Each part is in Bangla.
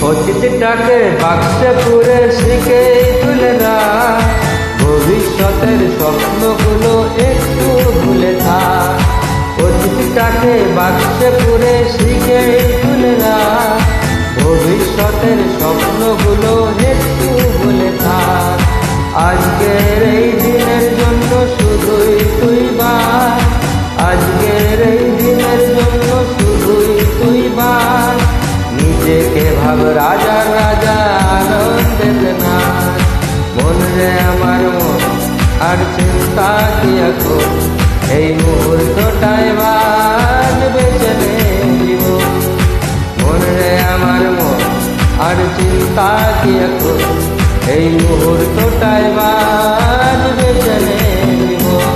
অতীতটাকে বাক্সে পুরে শিখে তুলে না, ভবিষ্যতের স্বপ্নগুলো একটু ভুলে থাক। অতীতটাকে বাক্সে পুরে শিখে তুলে না, ভবিষ্যতের স্বপ্নগুলো একটু ভুলে থাক। আজকের এই দিনের জন্য শুধুই তুই বাঁচ, আজকের এই দিনের জন্য শুধুই তুই বাঁচ। নিজেকে ভাব রাজা রাজা আনন্দের নাচ। মন রে আমার মন, আর চিন্তা কি এখন, এই মুহূর্তটাই বাদ বেঁচে নে জীবন। মন রে আমার মন, আর চিন্তা কি এখন, এই মুহূর্তটাই বাদ বেঁচে নে জীবন।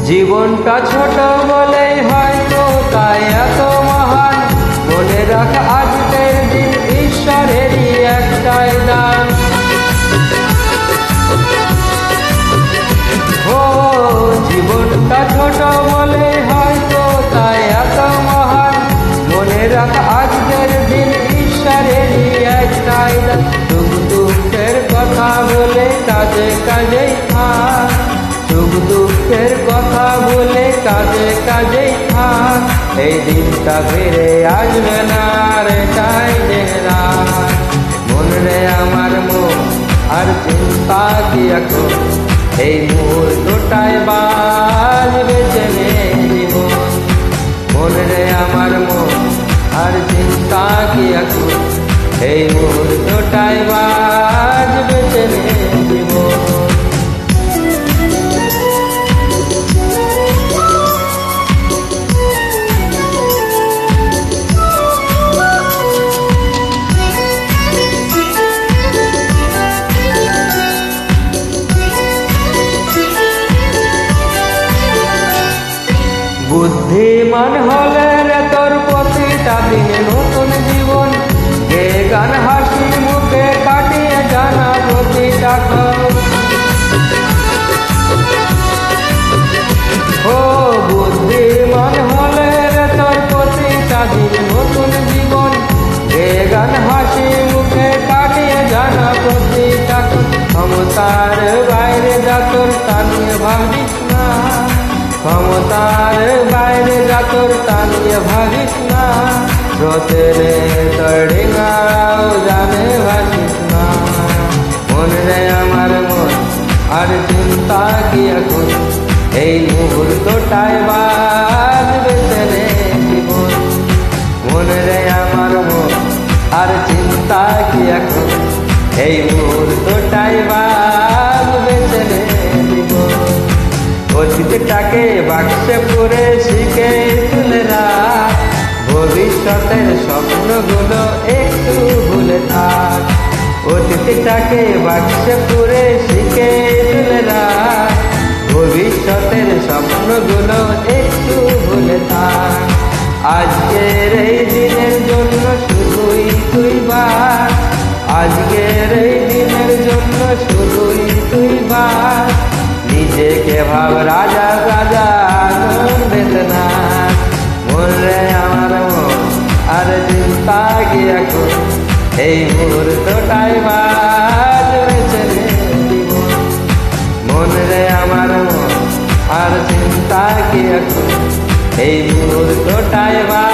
জীবনটা ছোট বলেই হয়তো তাই এত মহান। মনে রাখ আজকের দিন ঈশ্বরেরই একটাই দান। ও জীবনটা ছোট বলেই হয়তো তাই এত মহান। মনে রাখ আজকের দিন ঈশ্বরেরই একটাই দান। সুখ দুঃখের কথা বলে কাজে কাজেই থাক, সুখ দুঃখের কথা বলে কাজে কাজেই থাক। এই দিনটা ফিরে আসবে না রে, তাই জেনে রাখ। মন রে আমার মন, আর চিন্তা কি এখন, এই মুহূর্তটাই বাজ বেঁচে নে জীবন। মন রে আমার মন, আর চিন্তা কি এখন, এই মুহূর্তটাই বাজ বেঁচে নে জীবন। বুদ্ধিমান হলে রে তোর প্রতিটা দিনে নতুন জীবন। গে গান হাসি মুখে কাটিয়ে জানা প্রতিটা ক্ষণ। ও বুদ্ধিমান হলে রে তোর প্রতিটা দিনে নতুন জীবন। গে গান হাসি মুখে কাটিয়ে জানা প্রতিটা ক্ষণ। ক্ষমতার বাইরে যা তোর তা নিয়ে ভাবিস না, ক্ষমতার বাইরে যা তোর তা নিয়ে ভাবিস না। রোতের তড়িঙাও জানে ভাবিস না। মন রে আমার মন, আর চিন্তা কি এখন, এই মুহূর্তটাই বাদ বেঁচে নে জীবন। মন রে আমার মন, আর চিন্তা কি এখন, এই মুহূর্তটাই বাদ বেঁচে নে জীবন। অতীতটাকে বাক্সে পুরে শিখে তুলে রাখ, ভবিষ্যতের স্বপ্নগুলো একটু ভুলে থাক। অতীতটাকে বাক্সে পুরে শিখে তুলে রাখ, ভবিষ্যতের স্বপ্নগুলো একটু ভুলে থাক। আজকের এই দিনের জন্য শুধুই তুই বাঁচ, আজকের এই দিনের জন্য শুধুই তুই বাঁচ। নিজেকে ভাব রাজা রাজা আনন্দের নাচ। মন রে আমার মন, আর চিন্তা কি এখন, এই মুহূর্তটাই বাদ বেঁচে নে জীবন। মন রে আমার মন, আর চিন্তা কি এখন, এই মুহূর্তটাই বাদ